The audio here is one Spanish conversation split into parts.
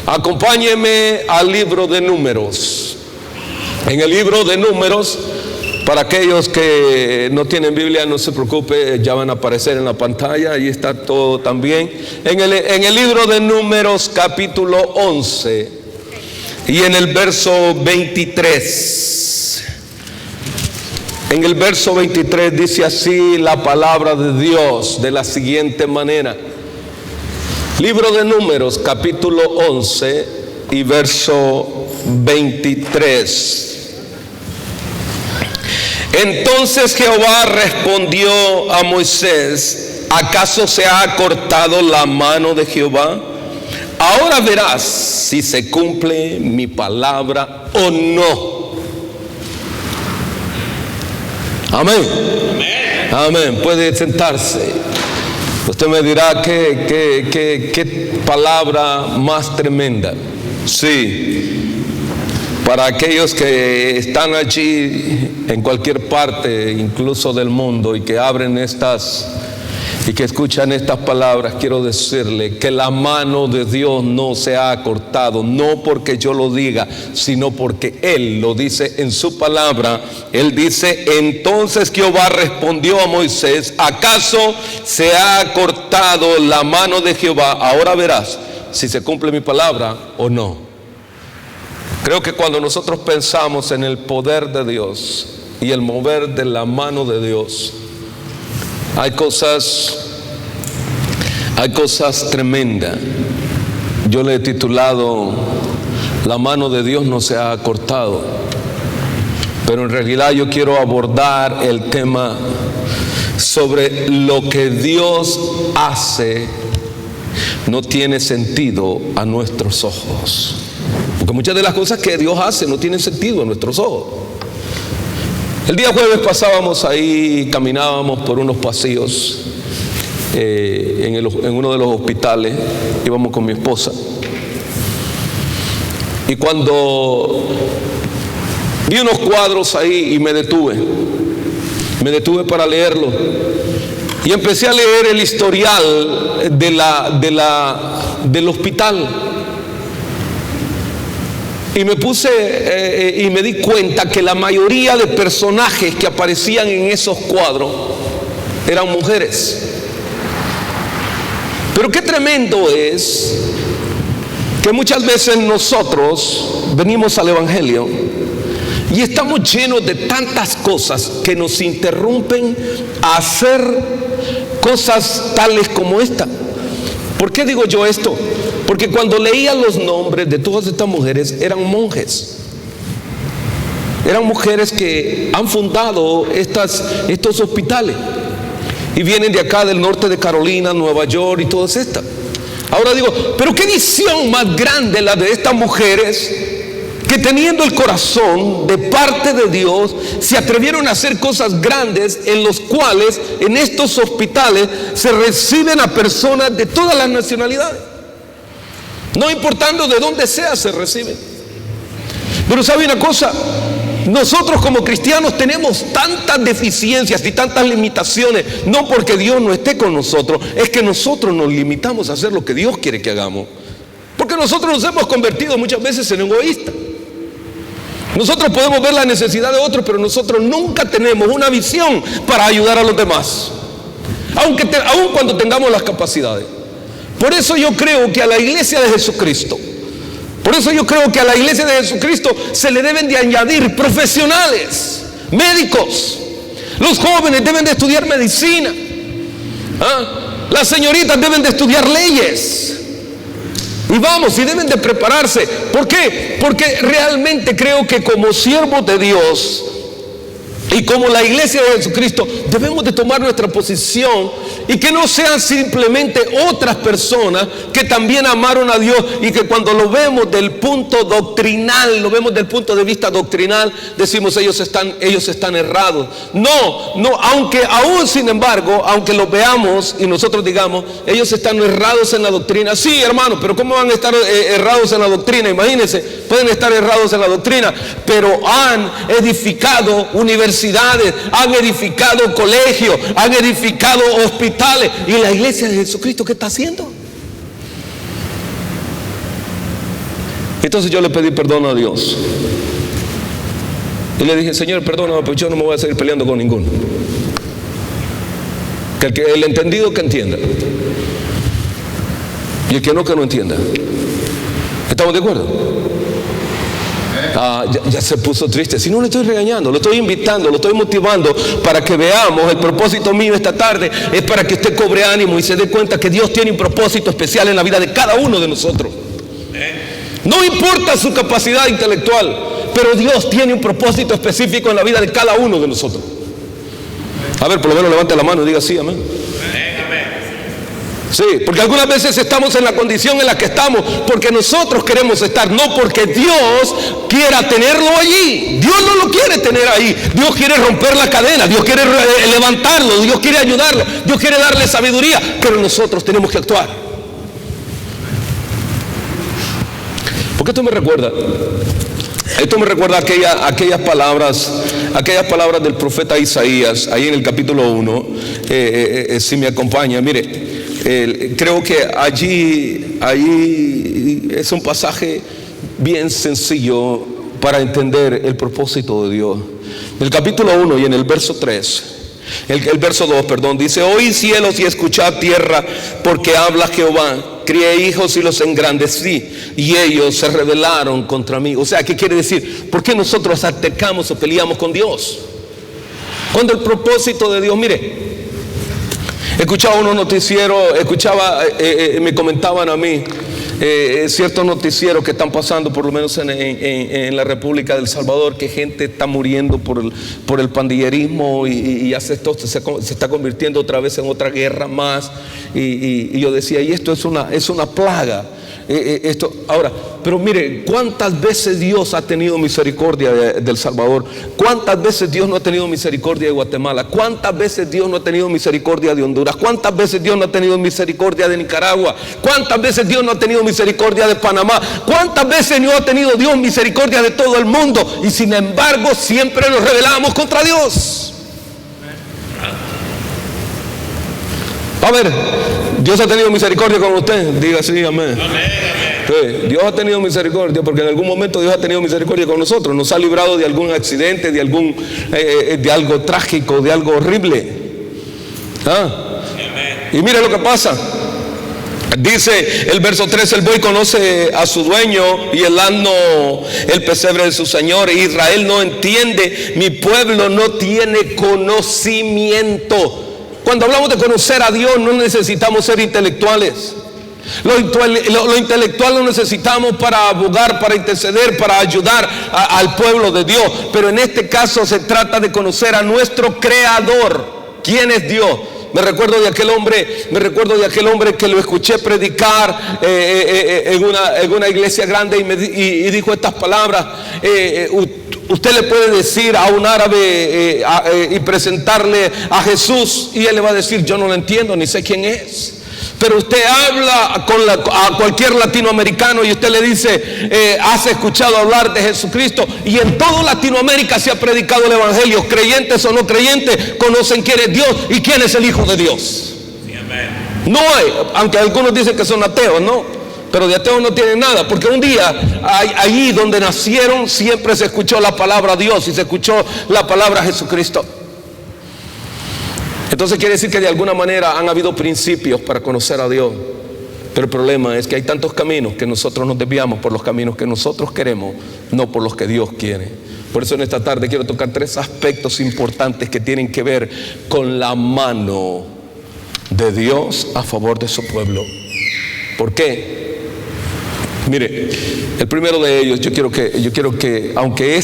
Acompáñeme al libro de Números. En el libro de Números, para aquellos que no tienen Biblia, no se preocupe, ya van a aparecer en la pantalla, ahí está todo también. En el libro de Números, capítulo 11, y en el verso 23. En el verso 23 dice así la palabra de Dios, de la siguiente manera. Libro de Números, capítulo 11 y verso 23. Entonces Jehová respondió a Moisés: ¿acaso se ha cortado la mano de Jehová? Ahora verás si se cumple mi palabra o no. Amén. Amén. Puede sentarse. Usted me dirá qué palabra más tremenda. Sí, para aquellos que están allí en cualquier parte, incluso del mundo, y que abren y que escuchan estas palabras, quiero decirle que la mano de Dios no se ha cortado, no porque yo lo diga, sino porque Él lo dice en su palabra. Él dice: entonces Jehová respondió a Moisés: ¿acaso se ha cortado la mano de Jehová? Ahora verás si se cumple mi palabra o no. Creo que cuando nosotros pensamos en el poder de Dios y el mover de la mano de Dios, hay cosas tremendas. Yo le he titulado: la mano de Dios no se ha cortado. Pero en realidad yo quiero abordar el tema sobre lo que Dios hace no tiene sentido a nuestros ojos. Porque muchas de las cosas que Dios hace no tienen sentido a nuestros ojos. El día jueves pasábamos ahí, caminábamos por unos pasillos en uno de los hospitales. Íbamos con mi esposa. Y cuando vi unos cuadros ahí y me detuve para leerlo. Y empecé a leer el historial del hospital. Y me puse y me di cuenta que la mayoría de personajes que aparecían en esos cuadros eran mujeres. Pero qué tremendo es que muchas veces nosotros venimos al Evangelio y estamos llenos de tantas cosas que nos interrumpen a hacer cosas tales como esta. ¿Por qué digo yo esto? Porque cuando leía los nombres de todas estas mujeres, eran monjes. Eran mujeres que han fundado estos hospitales. Y vienen de acá del norte de Carolina, Nueva York y todas estas. Ahora digo, pero qué visión más grande la de estas mujeres, que teniendo el corazón de parte de Dios, se atrevieron a hacer cosas grandes, en los cuales en estos hospitales se reciben a personas de todas las nacionalidades. No importando de dónde sea, se reciben. Pero ¿sabe una cosa? Nosotros como cristianos tenemos tantas deficiencias y tantas limitaciones, no porque Dios no esté con nosotros, es que nosotros nos limitamos a hacer lo que Dios quiere que hagamos. Porque nosotros nos hemos convertido muchas veces en egoístas. Nosotros podemos ver la necesidad de otros, pero nosotros nunca tenemos una visión para ayudar a los demás, aun cuando tengamos las capacidades. Por eso yo creo que a la iglesia de Jesucristo, se le deben de añadir profesionales, médicos. Los jóvenes deben de estudiar medicina. Las señoritas deben de estudiar leyes. Y deben de prepararse. ¿Por qué? Porque realmente creo que como siervos de Dios y como la iglesia de Jesucristo, debemos de tomar nuestra posición y que no sean simplemente otras personas que también amaron a Dios y que cuando lo vemos del punto doctrinal, lo vemos del punto de vista doctrinal, decimos ellos están errados. No, aún sin embargo, aunque lo veamos y nosotros digamos, ellos están errados en la doctrina. Sí, hermano, pero ¿cómo van a estar errados en la doctrina? Imagínense, pueden estar errados en la doctrina, pero han edificado universidades, han edificado colegios, han edificado hospitales. ¿Y la iglesia de Jesucristo qué está haciendo? Entonces yo le pedí perdón a Dios. Y le dije: Señor, perdóname, pues yo no me voy a seguir peleando con ninguno. Que el entendido que entienda, y el que no entienda. ¿Estamos de acuerdo? Ya se puso triste. Si no, le estoy regañando, lo estoy invitando, lo estoy motivando para que veamos. El propósito mío esta tarde es para que usted cobre ánimo y se dé cuenta que Dios tiene un propósito especial en la vida de cada uno de nosotros. No importa su capacidad intelectual, pero Dios tiene un propósito específico en la vida de cada uno de nosotros. A ver, por lo menos levante la mano y diga sí, amén. Sí, porque algunas veces estamos en la condición en la que estamos porque nosotros queremos estar, no porque Dios quiera tenerlo allí. Dios no lo quiere tener ahí. Dios quiere romper la cadena, Dios quiere levantarlo, Dios quiere ayudarlo, Dios quiere darle sabiduría, pero nosotros tenemos que actuar. Porque esto me recuerda aquellas palabras del profeta Isaías, ahí en el capítulo 1, si me acompaña, mire. Creo que allí es un pasaje bien sencillo para entender el propósito de Dios. En el capítulo 1 y en el verso 3, el verso 2, perdón, dice: oíd cielos y escuchad tierra, porque habla Jehová. Crié hijos y los engrandecí, y ellos se rebelaron contra mí. O sea, ¿qué quiere decir? ¿Por qué nosotros atacamos o peleamos con Dios? Cuando el propósito de Dios, mire, escuchaba unos noticieros, me comentaban a mí ciertos noticieros que están pasando, por lo menos en la República del Salvador, que gente está muriendo por el pandillerismo y se está convirtiendo otra vez en otra guerra más. Y yo decía, y esto es una plaga. Ahora, pero mire, ¿cuántas veces Dios ha tenido misericordia del Salvador? ¿Cuántas veces Dios no ha tenido misericordia de Guatemala? ¿Cuántas veces Dios no ha tenido misericordia de Honduras? ¿Cuántas veces Dios no ha tenido misericordia de Nicaragua? ¿Cuántas veces Dios no ha tenido misericordia de Panamá? ¿Cuántas veces no ha tenido Dios misericordia de todo el mundo? Y sin embargo siempre nos rebelamos contra Dios. A ver, ¿Dios ha tenido misericordia con usted? Diga sí, amén. Sí, Dios ha tenido misericordia, porque en algún momento Dios ha tenido misericordia con nosotros. Nos ha librado de algún accidente, de algo trágico, de algo horrible. Y mire lo que pasa. Dice el verso 3: el buey conoce a su dueño y el asno el pesebre de su señor. Israel no entiende, mi pueblo no tiene conocimiento. Cuando hablamos de conocer a Dios, no necesitamos ser intelectuales. Lo intelectual lo necesitamos para abogar, para interceder, para ayudar al pueblo de Dios. Pero en este caso se trata de conocer a nuestro Creador. ¿Quién es Dios? Me recuerdo de aquel hombre que lo escuché predicar en una iglesia grande y dijo estas palabras. Usted le puede decir a un árabe y presentarle a Jesús, y él le va a decir: yo no lo entiendo, ni sé quién es. Pero usted habla a cualquier latinoamericano y usted le dice: ¿has escuchado hablar de Jesucristo? Y en toda Latinoamérica se ha predicado el evangelio. Creyentes o no creyentes conocen quién es Dios y quién es el Hijo de Dios. No hay, aunque algunos dicen que son ateos, no. Pero de ateo no tienen nada, porque un día allí donde nacieron siempre se escuchó la palabra Dios y se escuchó la palabra Jesucristo. Entonces quiere decir que de alguna manera han habido principios para conocer a Dios. Pero el problema es que hay tantos caminos que nosotros nos desviamos por los caminos que nosotros queremos, no por los que Dios quiere. Por eso en esta tarde quiero tocar 3 aspectos importantes que tienen que ver con la mano de Dios a favor de su pueblo. ¿Por qué? Mire, el primero de ellos, yo quiero que aunque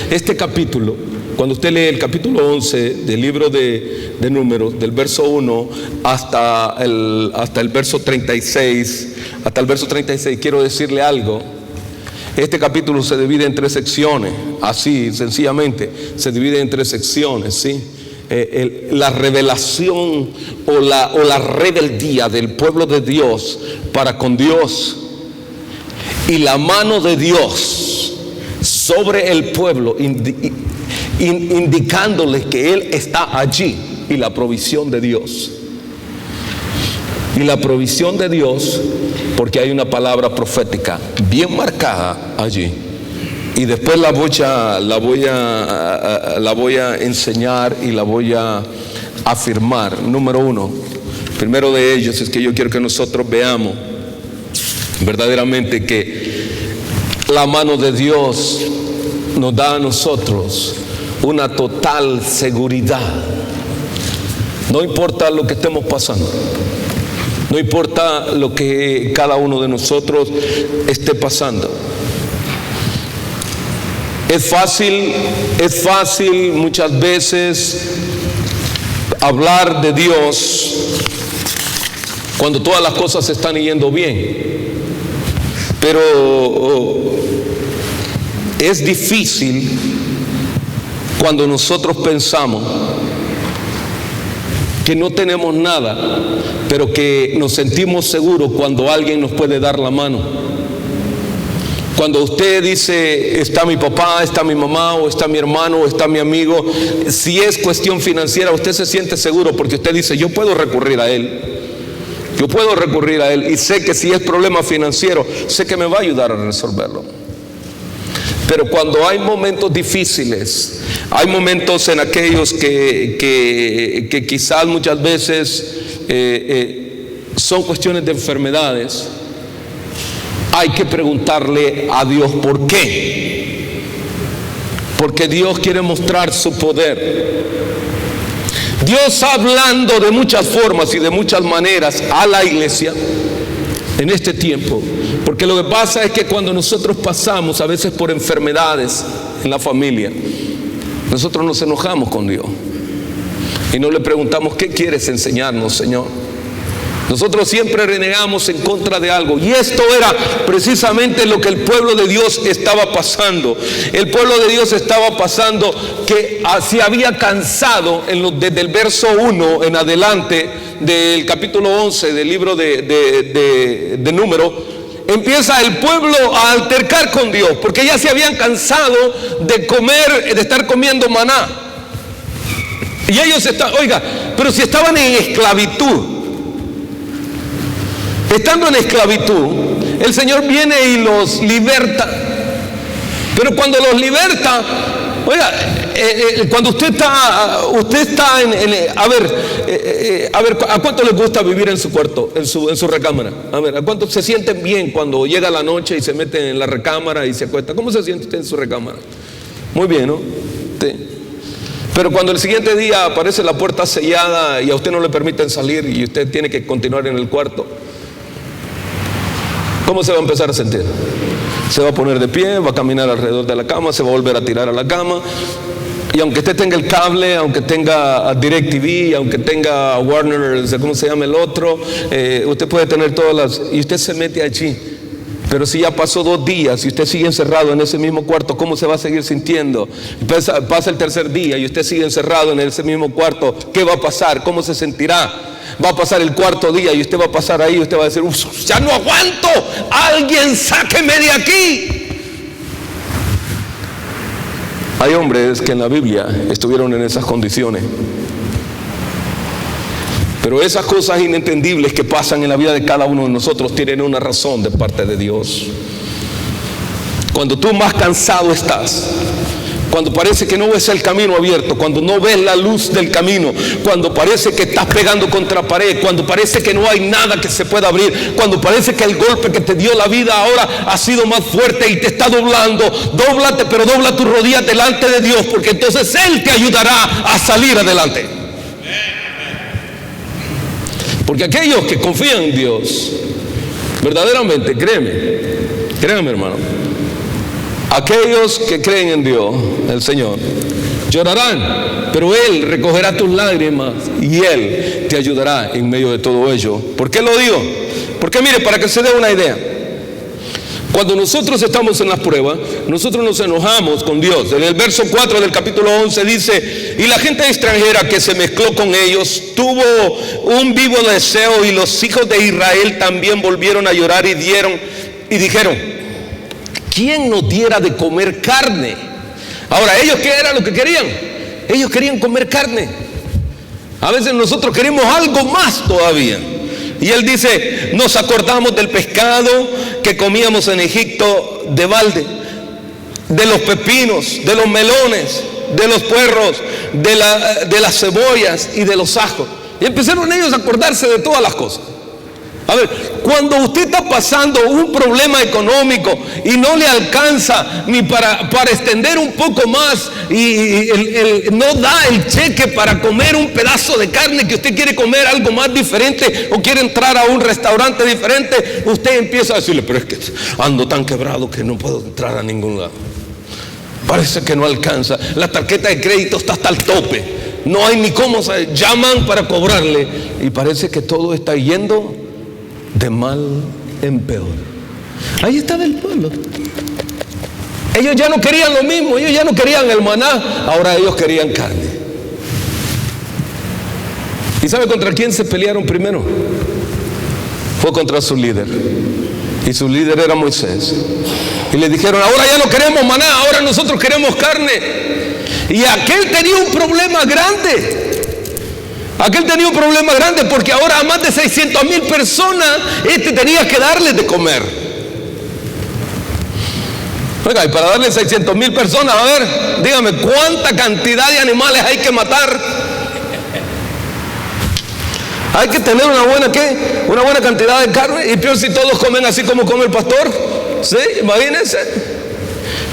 este capítulo, cuando usted lee el capítulo 11 del libro de Números, del verso 1 hasta el verso 36, quiero decirle algo. Este capítulo se divide en 3 secciones, así sencillamente, se divide en 3 secciones, ¿sí? La revelación o la rebeldía del pueblo de Dios para con Dios y la mano de Dios sobre el pueblo, indicándoles que Él está allí, y la provisión de Dios. y la provisión de Dios, porque hay una palabra profética bien marcada allí. Y después la voy a enseñar y la voy a afirmar. Número uno, primero de ellos es que yo quiero que nosotros veamos verdaderamente que la mano de Dios nos da a nosotros una total seguridad. No importa lo que estemos pasando, no importa lo que cada uno de nosotros esté pasando. Es fácil muchas veces hablar de Dios cuando todas las cosas están yendo bien, pero es difícil cuando nosotros pensamos que no tenemos nada, pero que nos sentimos seguros cuando alguien nos puede dar la mano. Cuando usted dice, está mi papá, está mi mamá, o está mi hermano, o está mi amigo, si es cuestión financiera, usted se siente seguro porque usted dice, yo puedo recurrir a él. Yo puedo recurrir a él y sé que si es problema financiero, sé que me va a ayudar a resolverlo. Pero cuando hay momentos difíciles, hay momentos en aquellos que quizás muchas veces son cuestiones de enfermedades, hay que preguntarle a Dios por qué. Porque Dios quiere mostrar su poder. Dios hablando de muchas formas y de muchas maneras a la iglesia en este tiempo. Porque lo que pasa es que cuando nosotros pasamos a veces por enfermedades en la familia, nosotros nos enojamos con Dios y no le preguntamos, ¿qué quieres enseñarnos, Señor? Nosotros siempre renegamos en contra de algo, y esto era precisamente lo que el pueblo de Dios estaba pasando. El pueblo de Dios estaba pasando que se había cansado desde el verso 1 en adelante del capítulo 11 del libro de Números. Empieza el pueblo a altercar con Dios porque ya se habían cansado de estar comiendo maná. Y ellos pero si estaban en esclavitud, estando en esclavitud, el Señor viene y los liberta. Pero cuando los liberta, cuando usted está ¿a cuánto les gusta vivir en su cuarto, en su recámara? A ver, ¿a cuánto se sienten bien cuando llega la noche y se meten en la recámara y se acuesta? ¿Cómo se siente usted en su recámara? Muy bien, ¿no? Sí. Pero cuando el siguiente día aparece la puerta sellada y a usted no le permiten salir y usted tiene que continuar en el cuarto, ¿cómo se va a empezar a sentir? Se va a poner de pie, va a caminar alrededor de la cama, se va a volver a tirar a la cama. Y aunque usted tenga el cable, aunque tenga DirecTV, aunque tenga Warner, ¿cómo se llama el otro? Usted puede tener todas las... Y usted se mete allí. Pero si ya pasó 2 días y usted sigue encerrado en ese mismo cuarto, ¿cómo se va a seguir sintiendo? Pasa el tercer día y usted sigue encerrado en ese mismo cuarto, ¿qué va a pasar? ¿Cómo se sentirá? Va a pasar el 4.º día y usted va a pasar ahí y usted va a decir, ya no aguanto, alguien sáqueme de aquí. Hay hombres que en la Biblia estuvieron en esas condiciones. Pero esas cosas inentendibles que pasan en la vida de cada uno de nosotros tienen una razón de parte de Dios. Cuando tú más cansado estás, cuando parece que no ves el camino abierto, cuando no ves la luz del camino, cuando parece que estás pegando contra pared, cuando parece que no hay nada que se pueda abrir, cuando parece que el golpe que te dio la vida ahora ha sido más fuerte y te está doblando, dóblate, pero dobla tus rodillas delante de Dios, porque entonces Él te ayudará a salir adelante. Porque aquellos que confían en Dios, verdaderamente, créeme hermano, aquellos que creen en Dios, el Señor, llorarán, pero Él recogerá tus lágrimas y Él te ayudará en medio de todo ello. ¿Por qué lo digo? Porque mire, para que se dé una idea, cuando nosotros estamos en las pruebas, nosotros nos enojamos con Dios. En el verso 4 del capítulo 11 dice, y la gente extranjera que se mezcló con ellos tuvo un vivo deseo, y los hijos de Israel también volvieron a llorar y dijeron, ¿quién nos diera de comer carne? Ahora, ¿ellos qué era lo que querían? Ellos querían comer carne. A veces nosotros queremos algo más todavía. Y él dice, nos acordamos del pescado que comíamos en Egipto de balde, de los pepinos, de los melones, de los puerros, de las cebollas y de los ajos. Y empezaron ellos a acordarse de todas las cosas. A ver, cuando usted está pasando un problema económico y no le alcanza ni para extender un poco más y no da el cheque para comer un pedazo de carne, que usted quiere comer algo más diferente o quiere entrar a un restaurante diferente, usted empieza a decirle, pero es que ando tan quebrado que no puedo entrar a ningún lado. Parece que no alcanza, la tarjeta de crédito está hasta el tope, no hay ni cómo, llaman para cobrarle y parece que todo está yendo de mal en peor. Ahí estaba el pueblo. Ellos ya no querían lo mismo, ellos ya no querían el maná, ahora ellos querían carne. ¿Y sabe contra quién se pelearon primero? Fue contra su líder. Y su líder era Moisés. Y le dijeron, ahora ya no queremos maná, ahora nosotros queremos carne. Y aquel tenía un problema grande. Aquel tenía un problema grande porque ahora a más de 600,000 personas tenía que darles de comer. Oiga, y para darle 600,000 personas, a ver, dígame, ¿cuánta cantidad de animales hay que matar? Hay que tener una buena cantidad de carne. Y peor si todos comen así como come el pastor. ¿Sí? Imagínense.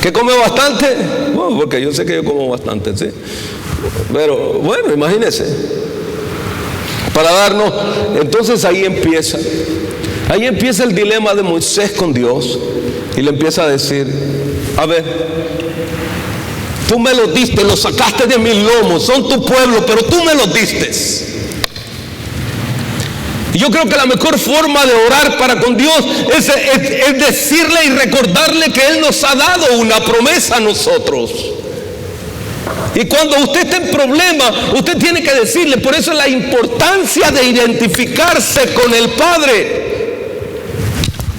¿Que come bastante? Bueno, porque yo sé que yo como bastante, ¿sí? Pero bueno, imagínense. Para darnos, entonces ahí empieza el dilema de Moisés con Dios. Y le empieza a decir, a ver, tú me los diste, los sacaste de mis lomos, son tu pueblo, pero tú me los diste. Y yo creo que la mejor forma de orar para con Dios es decirle y recordarle que Él nos ha dado una promesa a nosotros. Y cuando usted está en problema, usted tiene que decirle. Por eso es la importancia de identificarse con el Padre.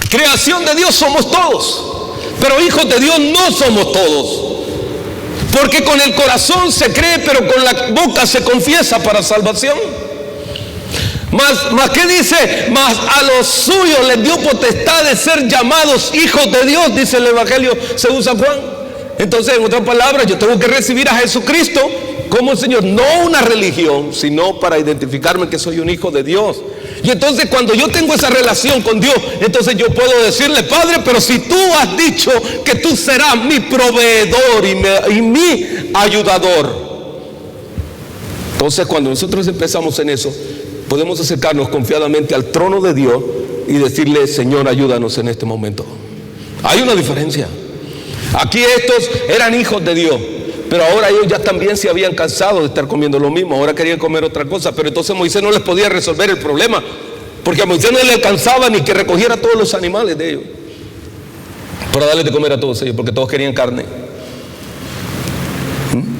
Creación de Dios somos todos, pero hijos de Dios no somos todos. Porque con el corazón se cree, pero con la boca se confiesa para salvación. Más ¿qué dice? Más a los suyos les dio potestad de ser llamados hijos de Dios, dice el Evangelio según San Juan. Entonces, en otras palabras, yo tengo que recibir a Jesucristo como el Señor, no una religión, sino para identificarme que soy un hijo de Dios. Y entonces cuando yo tengo esa relación con Dios, entonces yo puedo decirle, Padre, pero si tú has dicho que tú serás mi proveedor y mi ayudador. Entonces cuando nosotros empezamos en eso, podemos acercarnos confiadamente al trono de Dios y decirle, Señor, ayúdanos en este momento. Hay una diferencia. Aquí estos eran hijos de Dios, pero ahora ellos ya también se habían cansado de estar comiendo lo mismo, ahora querían comer otra cosa. Pero entonces Moisés no les podía resolver el problema, porque a Moisés no le alcanzaba ni que recogiera todos los animales de ellos para darles de comer a todos ellos, porque todos querían carne.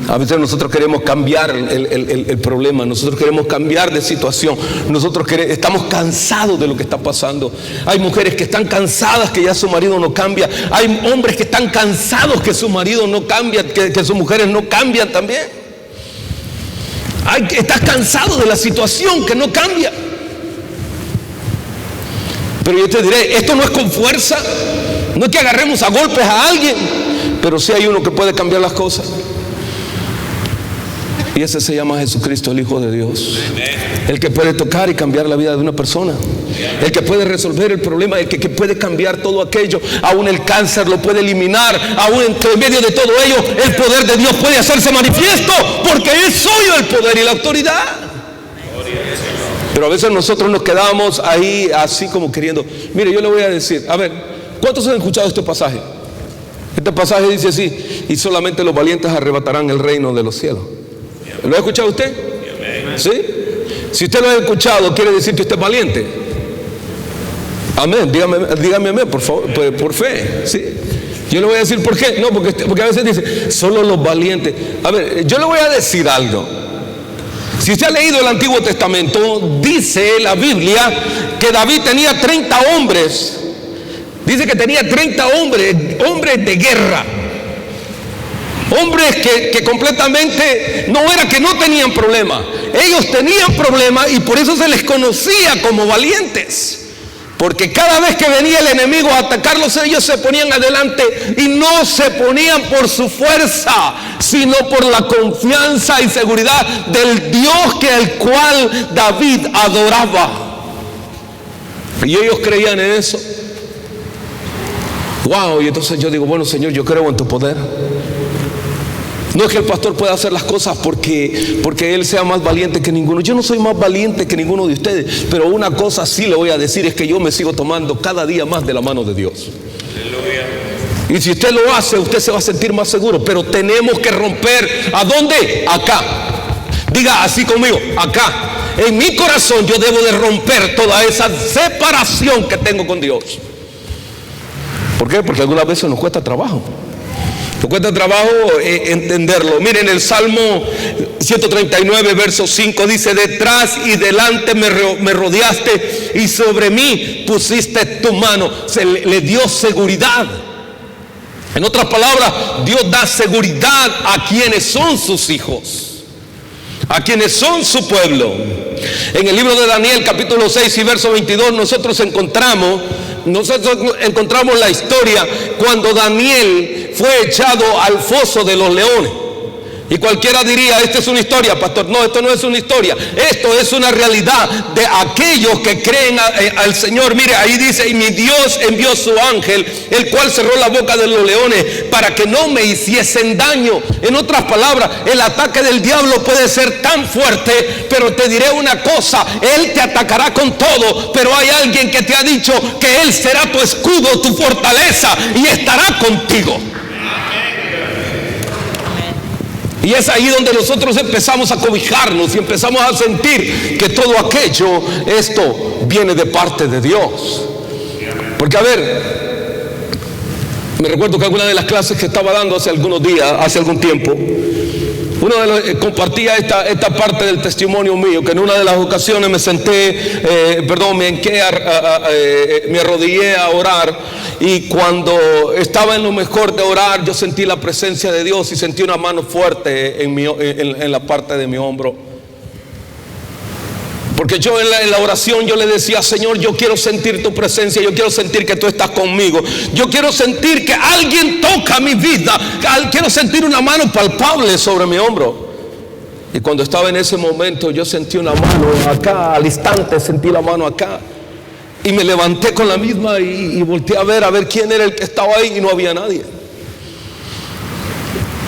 A veces nosotros queremos cambiar el problema, nosotros queremos cambiar de situación, estamos cansados de lo que está pasando. Hay mujeres que están cansadas que ya su marido no cambia, hay hombres que están cansados que su marido no cambia, que sus mujeres no cambian también. Estás cansado de la situación que no cambia. Pero yo te diré, esto no es con fuerza, no es que agarremos a golpes a alguien, pero sí hay uno que puede cambiar las cosas. Y ese se llama Jesucristo, el Hijo de Dios. El que puede tocar y cambiar la vida de una persona. El que puede resolver el problema, el que puede cambiar todo aquello. Aún el cáncer lo puede eliminar. Aún entre medio de todo ello, el poder de Dios puede hacerse manifiesto, porque es suyo el poder y la autoridad. Pero a veces nosotros nos quedamos ahí así como queriendo. Mire, yo le voy a decir, a ver, ¿cuántos han escuchado este pasaje? Este pasaje dice así: y solamente los valientes arrebatarán el reino de los cielos. ¿Lo ha escuchado usted? ¿Sí? Si usted lo ha escuchado, quiere decir que usted es valiente. Amén. Dígame amén, por favor, por fe. ¿Sí? Yo le voy a decir por qué. No, porque a veces dice, solo los valientes. A ver, yo le voy a decir algo. Si usted ha leído el Antiguo Testamento, dice la Biblia que David tenía 30 hombres. Dice que tenía 30 hombres de guerra. Hombres que completamente no era que no tenían problema, ellos tenían problemas y por eso se les conocía como valientes. Porque cada vez que venía el enemigo a atacarlos, ellos se ponían adelante y no se ponían por su fuerza, sino por la confianza y seguridad del Dios el cual David adoraba. Y ellos creían en eso. Wow, y entonces yo digo, bueno, Señor, yo creo en tu poder. No es que el pastor pueda hacer las cosas porque él sea más valiente que ninguno. Yo no soy más valiente que ninguno de ustedes, pero una cosa sí le voy a decir, es que yo me sigo tomando cada día más de la mano de Dios. Aleluya. Y si usted lo hace, usted se va a sentir más seguro. Pero tenemos que romper. ¿A dónde? Acá. Diga así conmigo, acá. En mi corazón yo debo de romper toda esa separación que tengo con Dios. ¿Por qué? Porque algunas veces nos cuesta trabajo. Nos cuesta trabajo entenderlo. Miren, el Salmo 139, verso 5 dice: detrás y delante me rodeaste y sobre mí pusiste tu mano. Le dio seguridad. En otras palabras, Dios da seguridad a quienes son sus hijos, a quienes son su pueblo. En el libro de Daniel, capítulo 6 y verso 22, nosotros encontramos la historia cuando Daniel fue echado al foso de los leones. Y cualquiera diría, esta es una historia, pastor. No, esto no es una historia, esto es una realidad de aquellos que creen al Señor. Mire, ahí dice: y mi Dios envió su ángel, el cual cerró la boca de los leones para que no me hiciesen daño. En otras palabras, el ataque del diablo puede ser tan fuerte, pero te diré una cosa: él te atacará con todo, pero hay alguien que te ha dicho que él será tu escudo, tu fortaleza, y estará contigo. Y es ahí donde nosotros empezamos a cobijarnos y empezamos a sentir que todo aquello, esto viene de parte de Dios. Porque a ver, me recuerdo que alguna de las clases que estaba dando hace algunos días, hace algún tiempo, compartía esta parte del testimonio mío, que en una de las ocasiones me senté, me arrodillé a orar. Y cuando estaba en lo mejor de orar, yo sentí la presencia de Dios y sentí una mano fuerte en la parte de mi hombro. Porque yo en la oración yo le decía: Señor, yo quiero sentir tu presencia, yo quiero sentir que tú estás conmigo, yo quiero sentir que alguien toca mi vida, quiero sentir una mano palpable sobre mi hombro. Y cuando estaba en ese momento, yo sentí una mano acá, al instante sentí la mano acá. Y me levanté con la misma y volteé a ver quién era el que estaba ahí, y no había nadie.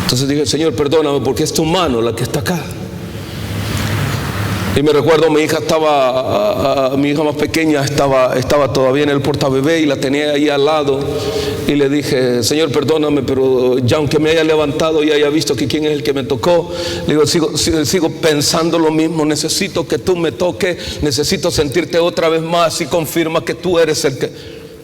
Entonces dije: Señor, perdóname, porque es tu mano la que está acá. Y me recuerdo, mi hija más pequeña estaba todavía en el portabebé y la tenía ahí al lado. Y le dije: Señor, perdóname, pero ya aunque me haya levantado y haya visto que quién es el que me tocó, le digo, sigo pensando lo mismo. Necesito que tú me toques, necesito sentirte otra vez más y confirma que tú eres el que...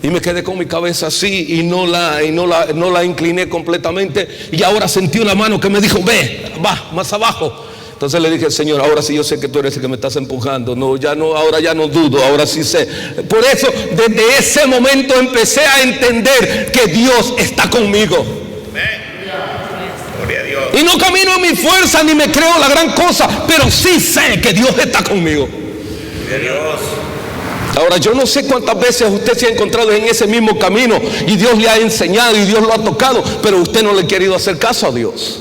Y me quedé con mi cabeza así y no la incliné completamente. Y ahora sentí una mano que me dijo: ve, va, más abajo. Entonces le dije: Señor, ahora sí yo sé que tú eres el que me estás empujando. Ahora ya no dudo, ahora sí sé. Por eso, desde ese momento empecé a entender que Dios está conmigo. Gloria a Dios. Y no camino en mi fuerza ni me creo la gran cosa, pero sí sé que Dios está conmigo. Gloria a Dios. Ahora, yo no sé cuántas veces usted se ha encontrado en ese mismo camino y Dios le ha enseñado y Dios lo ha tocado, pero usted no le ha querido hacer caso a Dios.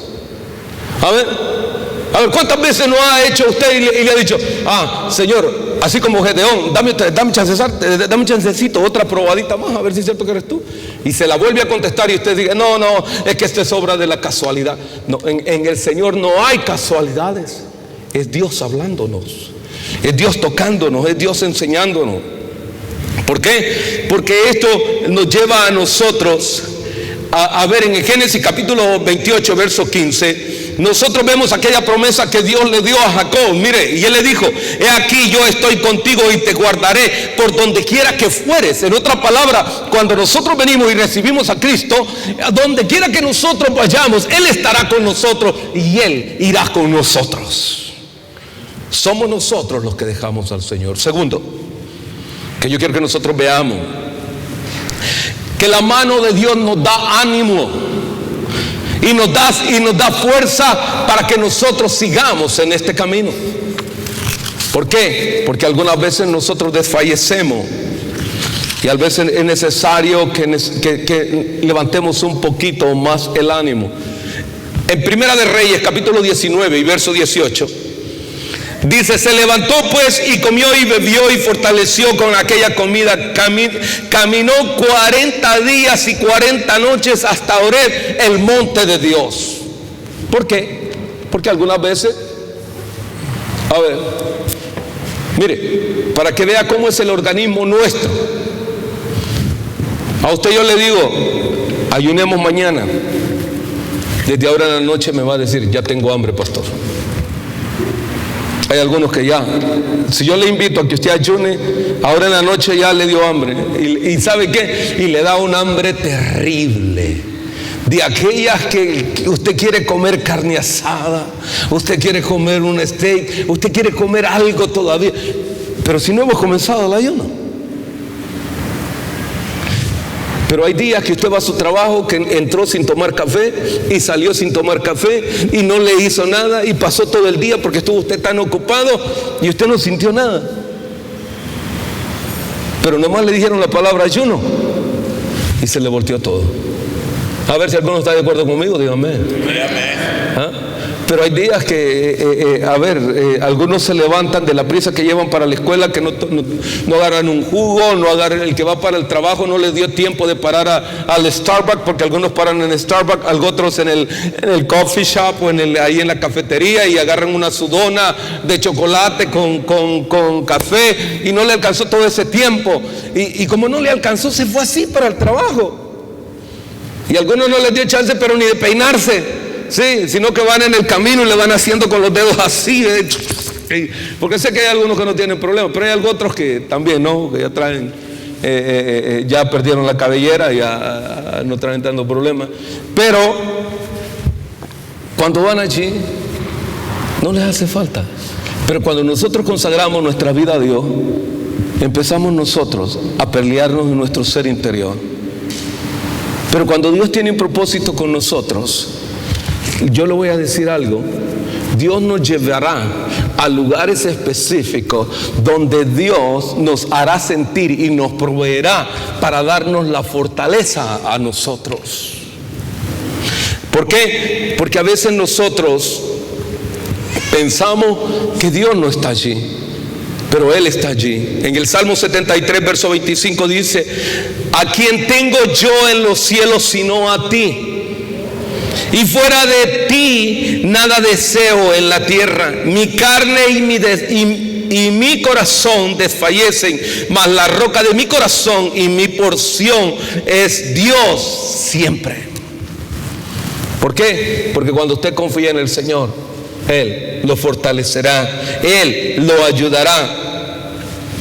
A ver, ¿cuántas veces no ha hecho usted y le ha dicho: Señor, así como Gedeón, dame chancecito, otra probadita más, a ver si es cierto que eres tú? Y se la vuelve a contestar y usted dice: no, es que esto es obra de la casualidad. No, en el Señor no hay casualidades. Es Dios hablándonos, es Dios tocándonos, es Dios enseñándonos. ¿Por qué? Porque esto nos lleva a nosotros a ver en el Génesis capítulo 28, verso 15. Nosotros vemos aquella promesa que Dios le dio a Jacob. Mire, y él le dijo: he aquí, yo estoy contigo y te guardaré por donde quiera que fueres. En otra palabra, cuando nosotros venimos y recibimos a Cristo, a donde quiera que nosotros vayamos, Él estará con nosotros y Él irá con nosotros. Somos nosotros los que dejamos al Señor. Segundo, que yo quiero que nosotros veamos, que la mano de Dios nos da ánimo y nos da fuerza para que nosotros sigamos en este camino. ¿Por qué? Porque algunas veces nosotros desfallecemos y a veces es necesario que levantemos un poquito más el ánimo. En Primera de Reyes, capítulo 19 y verso 18, dice: se levantó pues y comió y bebió y fortaleció con aquella comida. Caminó 40 días y 40 noches hasta Horeb, el monte de Dios. ¿Por qué? Porque algunas veces, a ver, mire, para que vea cómo es el organismo nuestro. A usted yo le digo, ayunemos mañana. Desde ahora en la noche me va a decir: ya tengo hambre, pastor. Hay algunos que ya, si yo le invito a que usted ayune, ahora en la noche ya le dio hambre. ¿Y sabe qué? Y le da un hambre terrible. De aquellas que usted quiere comer carne asada, usted quiere comer un steak, usted quiere comer algo todavía. Pero si no hemos comenzado el ayuno. Pero hay días que usted va a su trabajo, que entró sin tomar café y salió sin tomar café y no le hizo nada y pasó todo el día porque estuvo usted tan ocupado y usted no sintió nada. Pero nomás le dijeron la palabra ayuno y se le volteó todo. A ver si alguno está de acuerdo conmigo, dígame. ¿Ah? Pero hay días que, algunos se levantan de la prisa que llevan para la escuela, que no agarran un jugo, no agarran, el que va para el trabajo no les dio tiempo de parar al Starbucks, porque algunos paran en el Starbucks, otros en el coffee shop o ahí en la cafetería y agarran una sudona de chocolate con café y no le alcanzó todo ese tiempo. Y como no le alcanzó, se fue así para el trabajo. Y a algunos no les dio chance, pero ni de peinarse. Sí, sino que van en el camino y le van haciendo con los dedos así, porque sé que hay algunos que no tienen problemas, pero hay otros que también, ¿no? Que ya traen, ya perdieron la cabellera, ya no traen tanto problema. Pero cuando van allí, no les hace falta. Pero cuando nosotros consagramos nuestra vida a Dios, empezamos nosotros a pelearnos en nuestro ser interior. Pero cuando Dios tiene un propósito con nosotros, yo le voy a decir algo: Dios nos llevará a lugares específicos donde Dios nos hará sentir y nos proveerá para darnos la fortaleza a nosotros. ¿Por qué? Porque a veces nosotros pensamos que Dios no está allí, pero Él está allí. En el Salmo 73, verso 25 dice: ¿a quién tengo yo en los cielos sino a ti? Y fuera de ti nada deseo en la tierra. Mi carne y mi corazón desfallecen, mas la roca de mi corazón y mi porción es Dios siempre. ¿Por qué? Porque cuando usted confía en el Señor, Él lo fortalecerá, Él lo ayudará.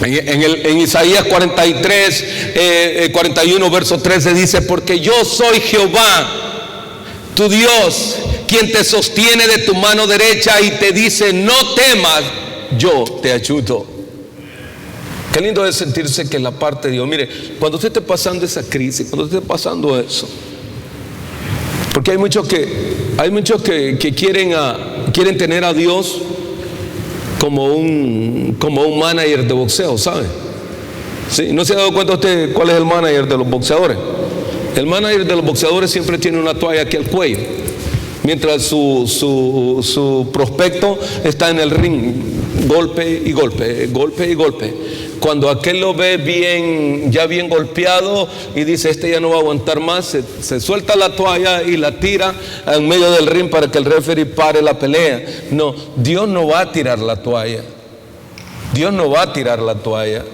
En Isaías 43, 41, verso 13 dice: porque yo soy Jehová, tu Dios, quien te sostiene de tu mano derecha y te dice: no temas, yo te ayudo. Qué lindo es sentirse que la parte de Dios. Mire, cuando usted esté pasando esa crisis, cuando usted esté pasando eso, porque hay muchos que quieren tener a Dios como un manager de boxeo, ¿sabe? ¿Sí? ¿No se ha dado cuenta usted cuál es el manager de los boxeadores? El manager de los boxeadores siempre tiene una toalla aquí al cuello, mientras su prospecto está en el ring, golpe y golpe, golpe y golpe. Cuando aquel lo ve ya bien golpeado y dice: este ya no va a aguantar más, se suelta la toalla y la tira en medio del ring para que el referee pare la pelea. No, Dios no va a tirar la toalla. Dios no va a tirar la toalla.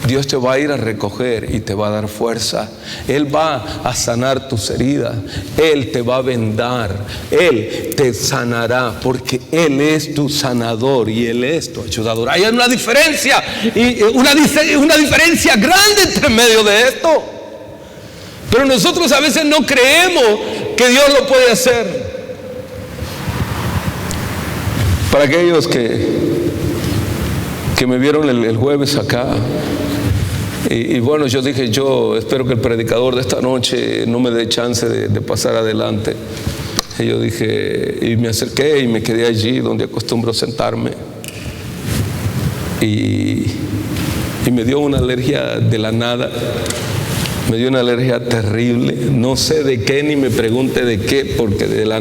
Dios te va a ir a recoger y te va a dar fuerza. Él va a sanar tus heridas. Él te va a vendar. Él te sanará, porque Él es tu sanador y Él es tu ayudador. Hay una diferencia, y una diferencia grande entre medio de esto. Pero nosotros a veces no creemos que Dios lo puede hacer. Para aquellos que me vieron el jueves acá, y bueno, yo dije: yo espero que el predicador de esta noche no me dé chance de pasar adelante. Y yo dije, y me acerqué y me quedé allí donde acostumbro sentarme. y me dio una alergia de la nada. Me dio una alergia terrible, no sé de qué, ni me pregunte de qué, porque de la